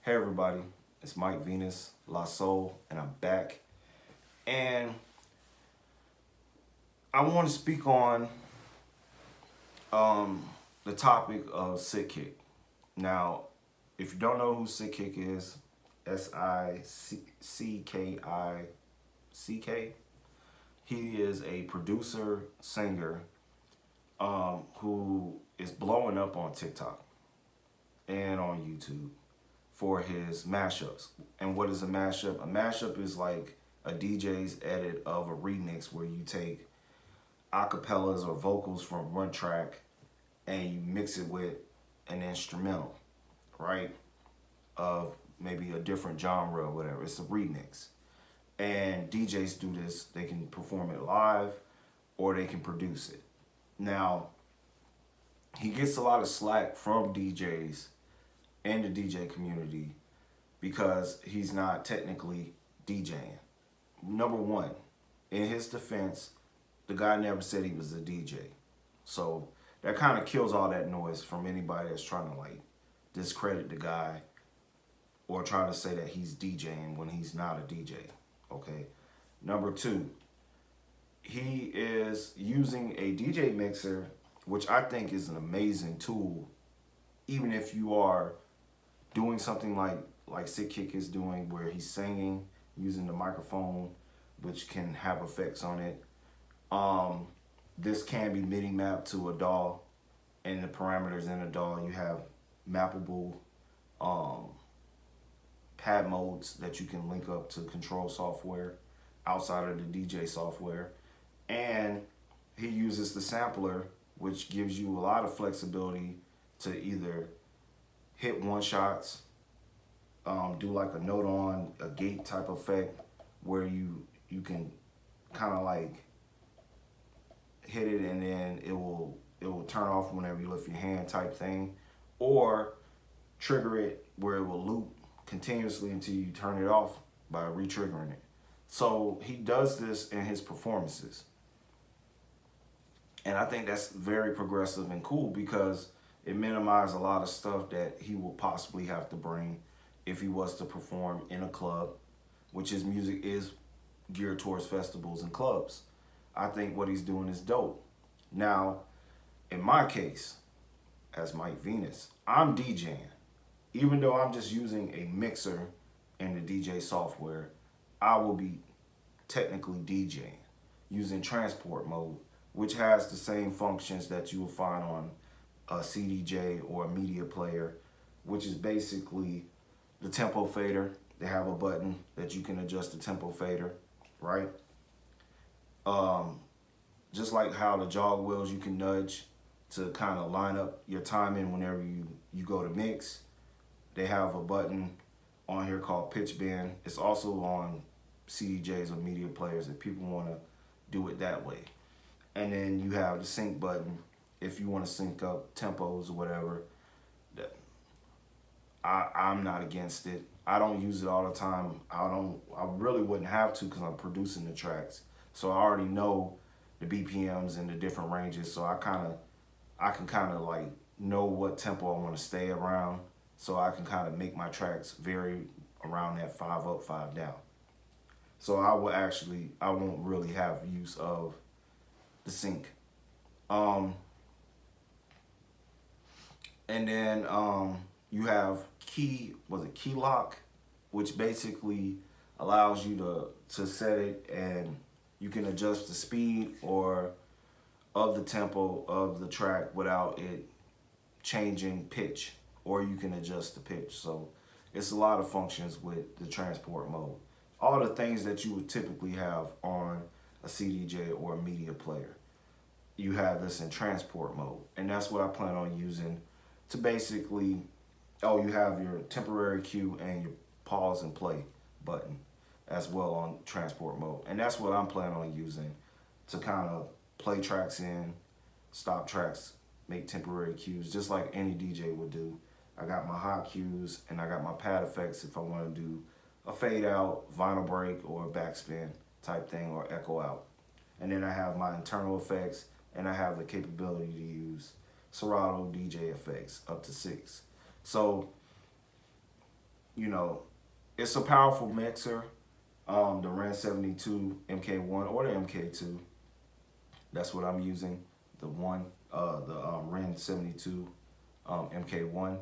Hey everybody, it's Mike Venus, La Soul, and I'm back. And I want to speak on um, the topic of Sickick. Now, if you don't know who Sickick is, Sickick, he is a producer, singer who is blowing up on TikTok and on YouTube for his mashups. And what is a mashup? A mashup is like a DJ's edit of a remix where you take acapellas or vocals from one track and you mix it with an instrumental, right? Of maybe a different genre or whatever. It's a remix. And DJs do this. They can perform it live or they can produce it. Now, he gets a lot of slack from DJs and the DJ community because he's not technically DJing. Number one, in his defense, the guy never said he was a DJ. So that kind of kills all that noise from anybody that's trying to like discredit the guy or try to say that he's DJing when he's not a DJ. Okay. Number two, he is using a DJ mixer, which I think is an amazing tool, even if you are doing something like Sickick is doing, where he's singing using the microphone, which can have effects on it. This can be MIDI mapped to a DAW, and the parameters in a DAW, you have mappable pad modes that you can link up to control software outside of the DJ software. And he uses the sampler, which gives you a lot of flexibility to either hit one shots, do like a note on a gate type effect where you can kind of like hit it and then it will turn off whenever you lift your hand type thing, or trigger it where it will loop continuously until you turn it off by re-triggering it. So he does this in his performances. And I think that's very progressive and cool because it minimizes a lot of stuff that he will possibly have to bring if he was to perform in a club, which his music is geared towards festivals and clubs. I think what he's doing is dope. Now, in my case, as Mike Venus, I'm DJing. Even though I'm just using a mixer and the DJ software, I will be technically DJing using transport mode, which has the same functions that you will find on a CDJ or a media player, which is basically the tempo fader. They have a button that you can adjust the tempo fader, right? Just like how the jog wheels you can nudge to kind of line up your timing whenever you go to mix. They have a button on here called pitch bend. It's also on CDJs or media players if people want to do it that way. And then you have the sync button if you want to sync up tempos or whatever. I'm not against it. I don't use it all the time. I really wouldn't have to because I'm producing the tracks. So I already know the BPMs and the different ranges. So I can kind of like know what tempo I want to stay around. So I can kind of make my tracks vary around that 5 up, 5 down. So I won't really have use of the sync. And then you have key lock, which basically allows you to set it and you can adjust the speed or of the tempo of the track without it changing pitch, or you can adjust the pitch. So it's a lot of functions with the transport mode. All the things that you would typically have on a CDJ or a media player, you have this in transport mode. And that's what I plan on using to basically, you have your temporary cue and your pause and play button as well on transport mode. And that's what I'm planning on using to kind of play tracks in, stop tracks, make temporary cues, just like any DJ would do. I got my hot cues and I got my pad effects if I want to do a fade out, vinyl break, or a backspin type thing, or echo out. And then I have my internal effects, and I have the capability to use Serato DJ effects up to 6. So you know, it's a powerful mixer. The Rane 72 MK1 or the MK2. That's what I'm using. The Rane 72 MK1.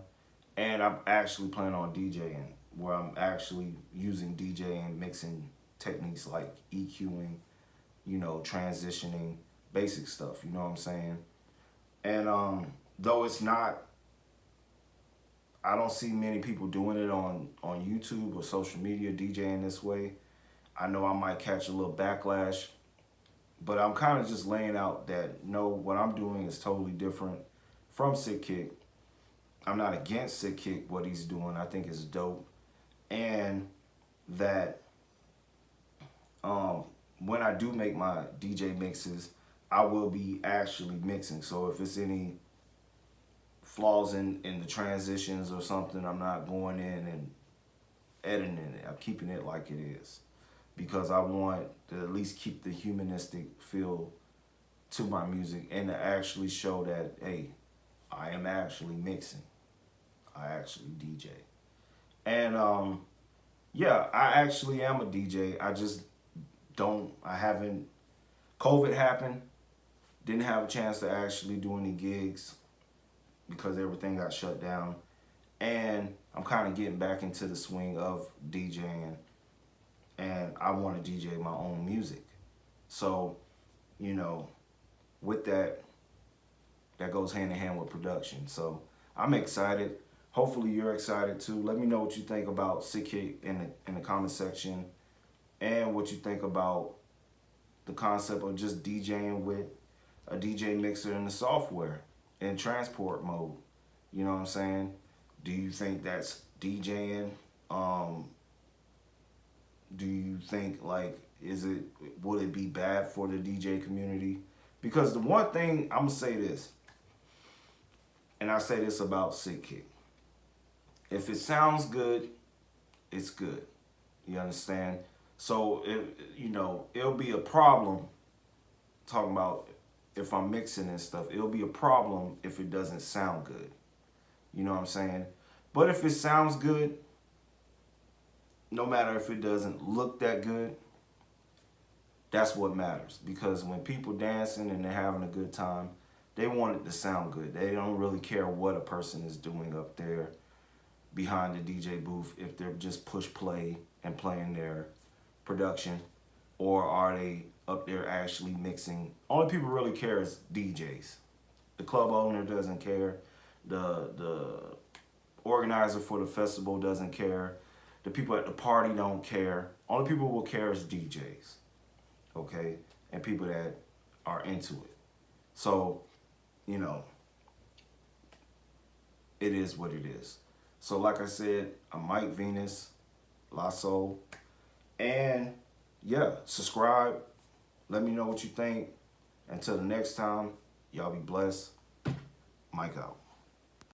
And I'm actually planning on DJing, where I'm actually using DJing mixing techniques like EQing, transitioning, basic stuff, you know what I'm saying? And though it's not, I don't see many people doing it on YouTube or social media, DJing this way. I know I might catch a little backlash, but I'm kind of just laying out that, no, what I'm doing is totally different from Sickick. I'm not against Sickick, what he's doing. I think it's dope. And that when I do make my DJ mixes, I will be actually mixing. So if it's any flaws in the transitions or something, I'm not going in and editing it. I'm keeping it like it is, because I want to at least keep the humanistic feel to my music and to actually show that, hey, I am actually mixing. I actually DJ. And yeah, I actually am a DJ. I haven't, COVID happened, didn't have a chance to actually do any gigs because everything got shut down. And I'm kind of getting back into the swing of DJing, and I want to DJ my own music. So, with that goes hand in hand with production. So I'm excited. Hopefully you're excited too. Let me know what you think about Sickick in the comment section, and what you think about the concept of just DJing with a DJ mixer in the software in transport mode. You know what I'm saying? Do you think that's DJing? Do you think, like, would it be bad for the DJ community? Because the one thing, I'm gonna say this, and I say this about Sickick. If it sounds good, it's good. You understand? So it'll be a problem talking about if I'm mixing and stuff. It'll be a problem if it doesn't sound good. You know what I'm saying? But if it sounds good, no matter if it doesn't look that good, that's what matters. Because when people dancing and they're having a good time, they want it to sound good. They don't really care what a person is doing up there behind the DJ booth, if they're just push play and playing their production, or are they up there actually mixing. Only people really care is DJs. The club owner doesn't care. The organizer for the festival doesn't care. The people at the party don't care. Only people who will care is DJs, okay? And people that are into it. So, it is what it is. So like I said, I'm Mike Venus, Lasso. And yeah, subscribe. Let me know what you think. Until the next time, y'all be blessed. Mike out.